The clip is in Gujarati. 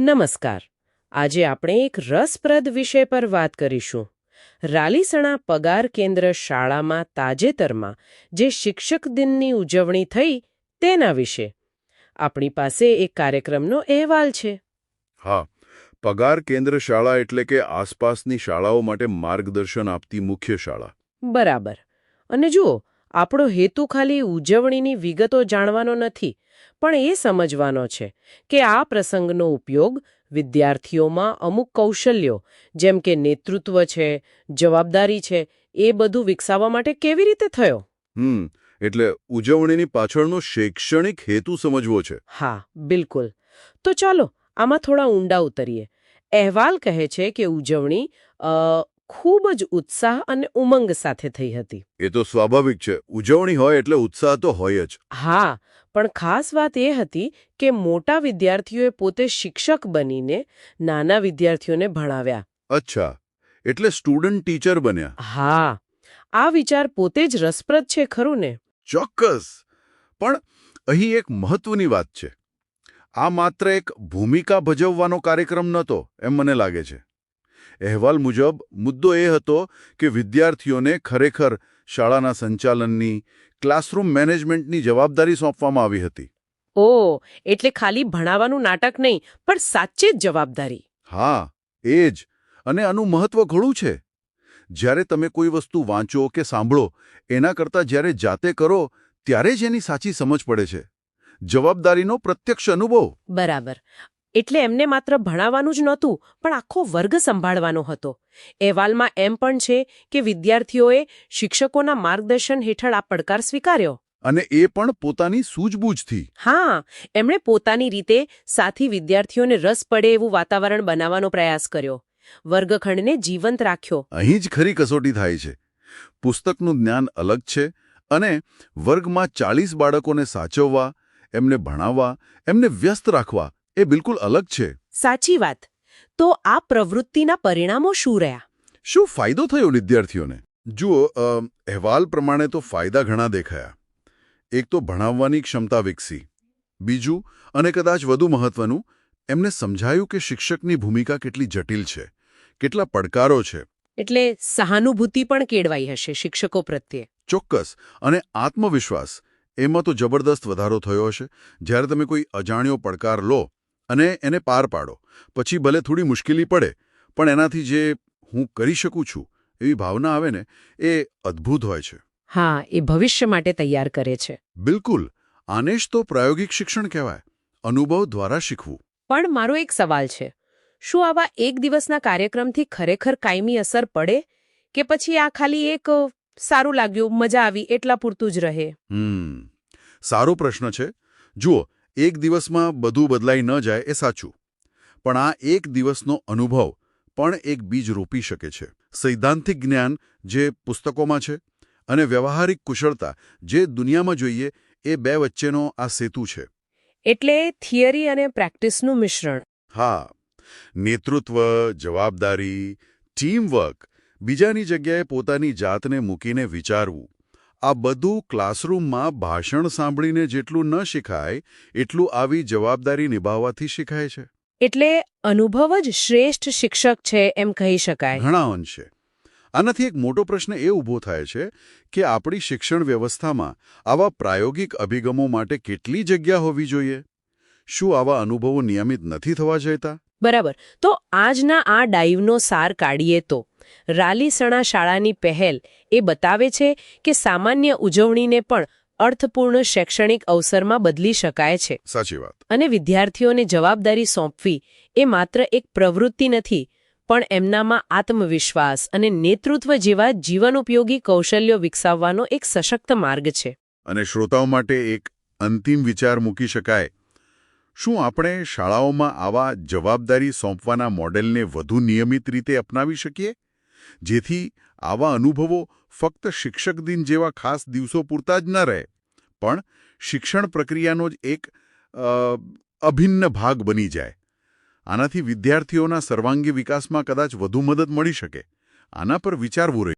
નમસ્કાર. આજે આપણે એક રસપ્રદ વિષય પર વાત કરીશું. રાલીસણા પગાર કેન્દ્ર શાળામાં તાજેતરમાં જે શિક્ષક દિનની ઉજવણી થઈ તેના વિશે આપણી પાસે એક કાર્યક્રમનો અહેવાલ છે. હા, પગાર કેન્દ્ર શાળા એટલે કે આસપાસની શાળાઓ માટે માર્ગદર્શન આપતી મુખ્ય શાળા. બરાબર. અને જુઓ, આપણો હેતુ ખાલી ઉજવણીની વિગતો જાણવાનો નથી, પણ એ સમજવાનો છે કે આ પ્રસંગનો ઉપયોગ વિદ્યાર્થીઓમાં અમુક કૌશલ્યો જેમ કે નેતૃત્વ છે, જવાબદારી છે, એ બધું વિકસાવવા માટે કેવી રીતે થયો. એટલે ઉજવણીની પાછળનો શૈક્ષણિક હેતુ સમજવો છે. હા, બિલકુલ. તો ચાલો આમાં થોડા ઊંડા ઉતરીએ. અહેવાલ કહે છે કે ઉજવણી ખૂબ જ ઉત્સાહ અને ઉમંગ સાથે થઈ હતી. એ તો સ્વાભાવિક છે. ઉજવણી હોય એટલે ઉત્સાહ તો હોય જ. હા, પણ ખાસ વાત એ હતી કે મોટા વિદ્યાર્થીઓએ પોતે શિક્ષક બનીને નાના વિદ્યાર્થીઓને ભણાવ્યા. અચ્છા, એટલે સ્ટુડન્ટ ટીચર બન્યા. હા, આ વિચાર પોતે જ રસપ્રદ છે, ખરું ને? ચોક્કસ. પણ અહીં એક મહત્વની વાત છે. આ માત્ર એક ભૂમિકા ભજવવાનો કાર્યક્રમ નહોતો એમ મને લાગે છે. અહેવાલ મુજબ મુદ્દો એ હતો કે વિદ્યાર્થીઓને ખરેખર શાળાના સંચાલનની, ક્લાસરૂમ મેનેજમેન્ટની જવાબદારી સોંપવામાં આવી હતી. ઓહ, એટલે ખાલી ભણાવવાનું નાટક નહીં, પણ સાચે જ જવાબદારી. હા, એ જ. અને આનું મહત્વ ઘણું છે. જ્યારે તમે કોઈ વસ્તુ વાંચો કે સાંભળો, એના કરતાં જ્યારે જાતે કરો ત્યારે જ એની સાચી સમજ પડે છે. જવાબદારીનો પ્રત્યક્ષ અનુભવ. બરાબર. એટલે એમને માત્ર ભણાવવાનું જ નહોતું, પણ આખો વર્ગ સંભાળવાનો હતો. અહેવાલમાં એમ પણ છે કે વિદ્યાર્થીઓએ શિક્ષકોના માર્ગદર્શન હેઠળ આ પડકાર સ્વીકાર્યો. અને એ પણ પોતાની સૂઝબૂઝથી. હા, એમણે પોતાની રીતે સાથી વિદ્યાર્થીઓને રસ પડે એવું વાતાવરણ બનાવવાનો પ્રયાસ કર્યો. વર્ગખંડને જીવંત રાખ્યો. અહીં જ ખરી કસોટી થાય છે. પુસ્તકનું જ્ઞાન અલગ છે અને વર્ગમાં 40 બાળકોને સાચવવા, એમને ભણાવવા, એમને વ્યસ્ત રાખવા એ બિલકુલ અલગ છે. સાચી વાત. તો આ પ્રવૃત્તિના પરિણામો શું રહ્યા? શું ફાયદો થયો વિદ્યાર્થીઓને? જુઓ, અહેવાલ પ્રમાણે તો ફાયદા ઘણા દેખાયા. એક તો ભણાવવાની ક્ષમતા વિકસી. બીજું, અને કદાચ વધુ મહત્વનું, એમને સમજાયું કે શિક્ષકની ભૂમિકા કેટલી જટિલ છે, કેટલા પડકારો છે. એટલે સહાનુભૂતિ પણ કેળવાઈ હશે શિક્ષકો પ્રત્યે. ચોક્કસ. અને આત્મવિશ્વાસ, એમાં તો જબરદસ્ત વધારો થયો હશે. જ્યારે તમે કોઈ અજાણ્યો પડકાર લો અને એને પાર પાડો, પછી ભલે થોડી મુશ્કેલી પડે, પણ એનાથી જે હું કરી શકું છું એવી ભાવના આવે ને, એ અદ્ભુત હોય છે. હા, એ ભવિષ્ય માટે તૈયાર કરે છે. બિલકુલ. આને જ તો પ્રાયોગિક શિક્ષણ કહેવાય. અનુભવ દ્વારા શીખવું. પણ મારો એક સવાલ છે. શું આવા એક દિવસના કાર્યક્રમથી ખરેખર કાયમી અસર પડે, કે પછી આ ખાલી એક સારું લાગ્યું, મજા આવી એટલા પૂરતું જ રહે? સારો પ્રશ્ન છે. જુઓ, એક દિવસમાં બધું બદલાઈ ન જાય એ સાચું. પણ આ એક દિવસનો અનુભવ પણ એક બીજ રોપી શકે છે. સૈદ્ધાંતિક જ્ઞાન જે પુસ્તકોમાં છે અને વ્યવહારિક કુશળતા જે દુનિયામાં જોઈએ, એ બે વચ્ચેનો આ સેતુ છે. એટલે થિયરી અને પ્રેક્ટિસનું મિશ્રણ. હા, નેતૃત્વ, જવાબદારી, ટીમવર્ક, બીજાની જગ્યાએ પોતાની જાતને મૂકીને વિચારવું, આ બધું ક્લાસરૂમમાં ભાષણ સાંભળીને જેટલું ન શીખાય એટલું આવી જવાબદારી નિભાવવાથી શીખાય છે. એટલે અનુભવ જ શ્રેષ્ઠ શિક્ષક છે એમ કહી શકાય. ઘણા અંશે. આનાથી એક મોટો પ્રશ્ન એ ઊભો થાય છે કે આપણી શિક્ષણ વ્યવસ્થામાં આવા પ્રાયોગિક અભિગમો માટે કેટલી જગ્યા હોવી જોઈએ? શું આવા અનુભવો નિયમિત નથી થવા જતા? બરાબર. તો આજના આ ડાઈવનો સાર કાઢીએ તો રાલીસણા શાળાની પહેલ એ બતાવે છે કે સામાન્ય ઉજવણીને પણ અર્થપૂર્ણ શૈક્ષણિક અવસરમાં બદલી શકાય છે. સાચી વાત. અને વિદ્યાર્થીઓને જવાબદારી સોંપવી એ માત્ર એક પ્રવૃત્તિ નથી, પણ એમનામાં આત્મવિશ્વાસ અને નેતૃત્વ જેવા જીવનોપયોગી કૌશલ્યો વિકસાવવાનો એક સશક્ત માર્ગ છે. અને શ્રોતાઓ માટે એક અંતિમ વિચાર મૂકી શકાય. શું આપણે શાળાઓમાં આવા જવાબદારી સોંપવાના મોડેલને વધુ નિયમિત રીતે અપનાવી શકીએ, જેથી આવા અનુભવો ફક્ત શિક્ષક દિન જેવા ખાસ દિવસો પૂરતા જ ન રહે, પણ શિક્ષણ પ્રક્રિયાનો જ એક અભિન્ન ભાગ બની જાય? આનાથી વિદ્યાર્થીઓના સર્વાંગી વિકાસમાં કદાચ વધુ મદદ મળી શકે. આના પર વિચારવું રહ્યું.